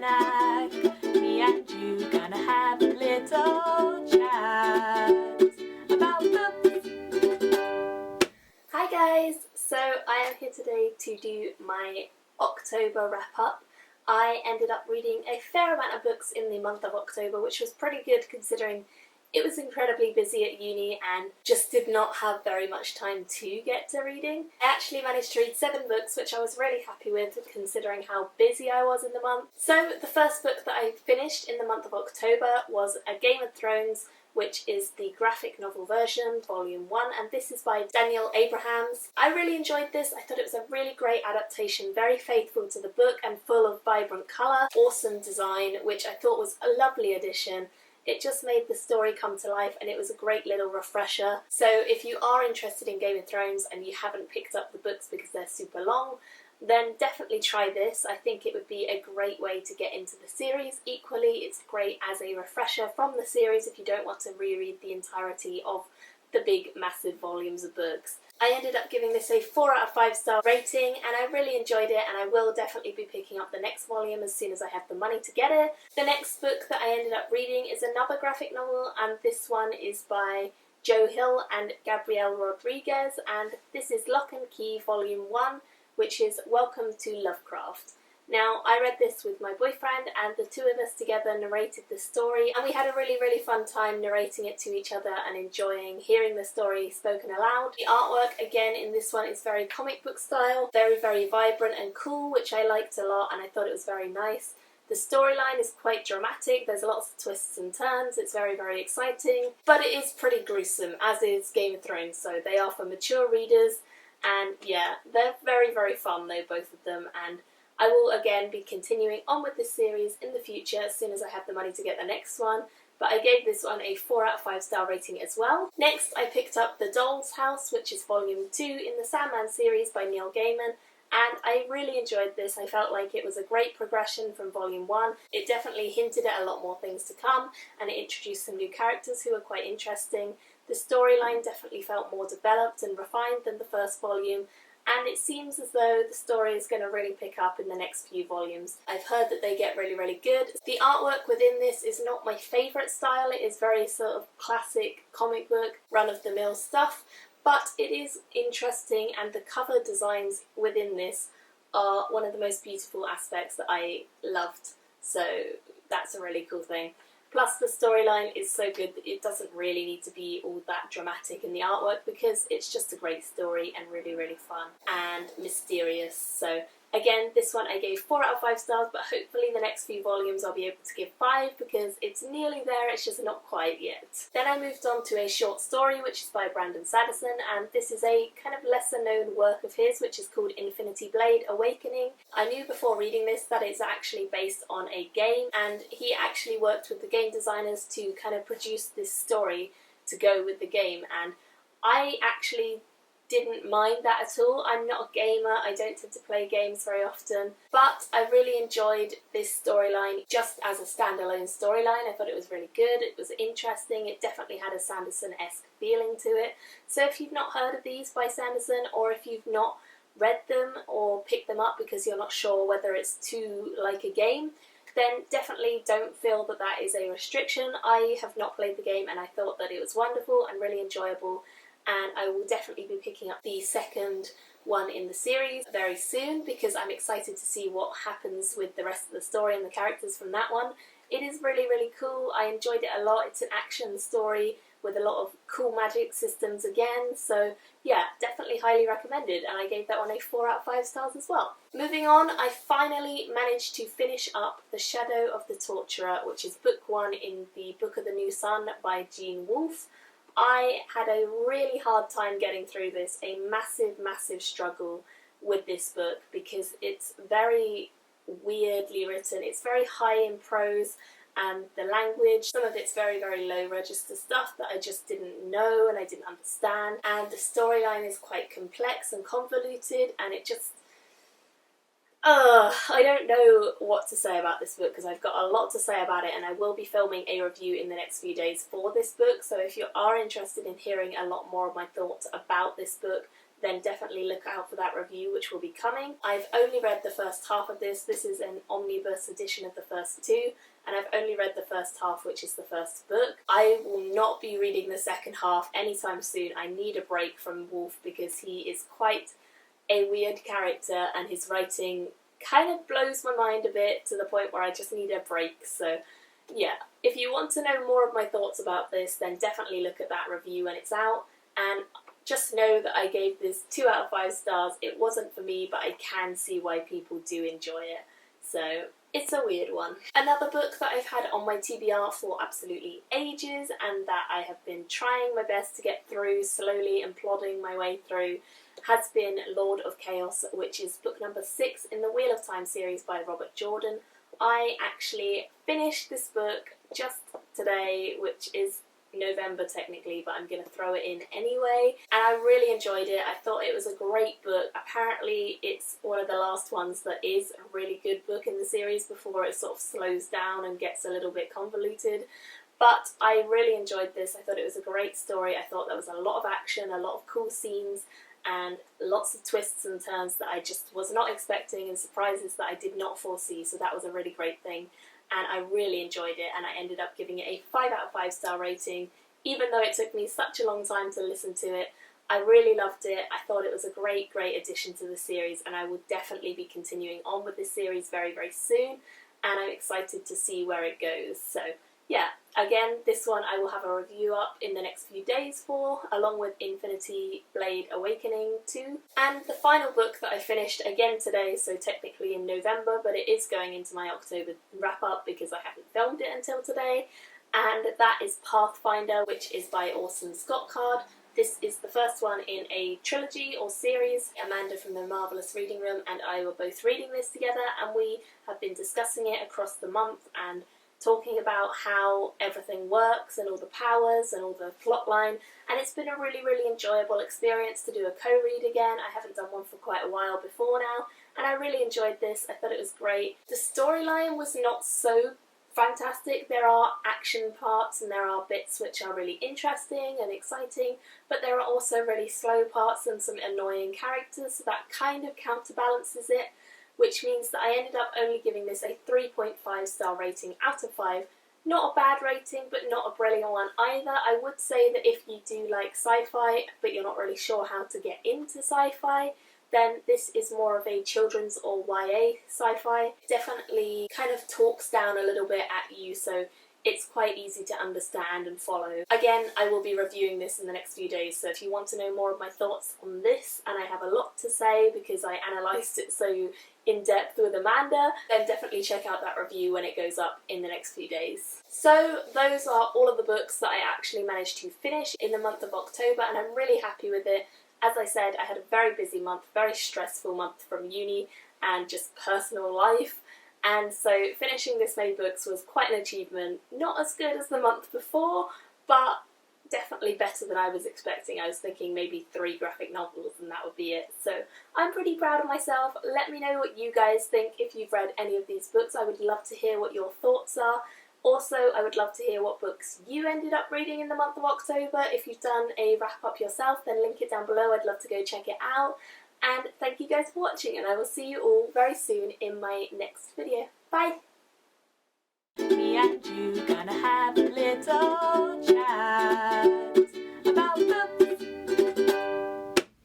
snack. Me and you gonna have a little chat about books. Hi guys! So I am here today to do my October wrap up. I ended up reading a fair amount of books in the month of October, which was pretty good considering it was incredibly busy at uni and just did not have very much time to get to reading. I actually managed to read 7 books, which I was really happy with considering how busy I was in the month. So the first book that I finished in the month of October was A Game of Thrones, which is the graphic novel version, volume 1, and this is by Daniel Abrahams. I really enjoyed this. I thought it was a really great adaptation, very faithful to the book and full of vibrant colour, awesome design, which I thought was a lovely addition. It just made the story come to life and it was a great little refresher. So if you are interested in Game of Thrones and you haven't picked up the books because they're super long, then definitely try this. I think it would be a great way to get into the series. Equally, it's great as a refresher from the series if you don't want to reread the entirety of the big, massive volumes of books. I ended up giving this a 4 out of 5 star rating and I really enjoyed it, and I will definitely be picking up the next volume as soon as I have the money to get it. The next book that I ended up reading is another graphic novel, and this one is by Joe Hill and Gabrielle Rodriguez, and this is Locke Key Volume 1, which is Welcome to Lovecraft. Now, I read this with my boyfriend and the two of us together narrated the story, and we had a really fun time narrating it to each other and enjoying hearing the story spoken aloud. The artwork, again, in this one is very comic book style, very vibrant and cool, which I liked a lot and I thought it was very nice. The storyline is quite dramatic, there's lots of twists and turns, it's very exciting, but it is pretty gruesome, as is Game of Thrones, so they are for mature readers, and yeah, they're very fun though, both of them, and I will again be continuing on with this series in the future as soon as I have the money to get the next one, but I gave this one a 4 out of 5 star rating as well. Next I picked up The Doll's House, which is volume 2 in the Sandman series by Neil Gaiman, and I really enjoyed this. I felt like it was a great progression from volume 1. It definitely hinted at a lot more things to come, and it introduced some new characters who were quite interesting. The storyline definitely felt more developed and refined than the first volume, and it seems as though the story is going to really pick up in the next few volumes. I've heard that they get really good. The artwork within this is not my favourite style. It is very sort of classic comic book, run-of-the-mill stuff, but it is interesting, and the cover designs within this are one of the most beautiful aspects that I loved, so that's a really cool thing. Plus the storyline is so good that it doesn't really need to be all that dramatic in the artwork because it's just a great story and really fun and mysterious. So again, this one I gave 4 out of 5 stars, but hopefully the next few volumes I'll be able to give 5 because it's nearly there, it's just not quite yet. Then I moved on to a short story which is by Brandon Sanderson, and this is a kind of lesser known work of his which is called Infinity Blade Awakening. I knew before reading this that it's actually based on a game, and he actually worked with the game designers to kind of produce this story to go with the game, and I actually didn't mind that at all. I'm not a gamer, I don't tend to play games very often, but I really enjoyed this storyline just as a standalone storyline. I thought it was really good, it was interesting, it definitely had a Sanderson-esque feeling to it. So if you've not heard of these by Sanderson, or if you've not read them or picked them up because you're not sure whether it's too like a game, then definitely don't feel that that is a restriction. I have not played the game and I thought that it was wonderful and really enjoyable, and I will definitely be picking up the second one in the series very soon because I'm excited to see what happens with the rest of the story and the characters from that one. It is really cool, I enjoyed it a lot. It's an action story with a lot of cool magic systems again, so yeah, definitely highly recommended, and I gave that one a 4 out of 5 stars as well. Moving on, I finally managed to finish up The Shadow of the Torturer, which is book 1 in the Book of the New Sun by Gene Wolfe. I had a really hard time getting through this, a massive struggle with this book because it's very weirdly written, it's very high in prose, and the language, some of it's very low register stuff that I just didn't know and I didn't understand, and the storyline is quite complex and convoluted, and it just I don't know what to say about this book because I've got a lot to say about it, and I will be filming a review in the next few days for this book, so if you are interested in hearing a lot more of my thoughts about this book, then definitely look out for that review, which will be coming. I've only read the first half of this. This is an omnibus edition of the first two, and I've only read the first half, which is the first book. I will not be reading the second half anytime soon. I need a break from Wolf because he is quite a weird character, and his writing kind of blows my mind a bit to the point where I just need a break. So yeah, if you want to know more of my thoughts about this, then definitely look at that review when it's out. And just know that I gave this 2 out of 5 stars. It wasn't for me, but I can see why people do enjoy it. So it's a weird one. Another book that I've had on my TBR for absolutely ages, and that I have been trying my best to get through, slowly and plodding my way through, has been Lord of Chaos, which is book number 6 in the Wheel of Time series by Robert Jordan. I actually finished this book just today, which is November technically, but I'm going to throw it in anyway, and I really enjoyed it. I thought it was a great book. Apparently it's one of the last ones that is a really good book in the series before it sort of slows down and gets a little bit convoluted, but I really enjoyed this. I thought it was a great story. I thought there was a lot of action, a lot of cool scenes, and lots of twists and turns that I just was not expecting, and surprises that I did not foresee, so that was a really great thing. And I really enjoyed it, and I ended up giving it a 5 out of 5 star rating, even though it took me such a long time to listen to it. I really loved it. I thought it was a great addition to the series, and I will definitely be continuing on with this series very, very soon, and I'm excited to see where it goes. So yeah, again, this one I will have a review up in the next few days for, along with Infinity Blade Awakening 2. And the final book that I finished again today, so technically in November, but it is going into my October wrap-up because I haven't filmed it until today, and that is Pathfinder, which is by Orson Scott Card. This is the first one in a trilogy or series. Amanda from the Marvellous Reading Room and I were both reading this together, and we have been discussing it across the month and talking about how everything works and all the powers and all the plot line, and it's been a really, really enjoyable experience to do a co-read again. I haven't done one for quite a while before now, and I really enjoyed this. I thought it was great. The storyline was not so fantastic. There are action parts and there are bits which are really interesting and exciting, but there are also really slow parts and some annoying characters, so that kind of counterbalances it, which means that I ended up only giving this a 3.5 star rating out of 5. Not a bad rating, but not a brilliant one either. I would say that if you do like sci-fi, but you're not really sure how to get into sci-fi, then this is more of a children's or YA sci-fi. Definitely kind of talks down a little bit at you, so it's quite easy to understand and follow. Again, I will be reviewing this in the next few days, so if you want to know more of my thoughts on this, and I have a lot to say because I analysed it so in depth with Amanda, then definitely check out that review when it goes up in the next few days. So those are all of the books that I actually managed to finish in the month of October, and I'm really happy with it. As I said, I had a very busy month, very stressful month from uni and just personal life, and so finishing this many books was quite an achievement. Not as good as the month before, but definitely better than I was expecting. I was thinking maybe 3 graphic novels and that would be it. So I'm pretty proud of myself. Let me know what you guys think if you've read any of these books. I would love to hear what your thoughts are. Also, I would love to hear what books you ended up reading in the month of October. If you've done a wrap-up yourself, then link it down below. I'd love to go check it out. And thank you guys for watching, and I will see you all very soon in my next video. Bye! Me and you gonna have a little chat about books.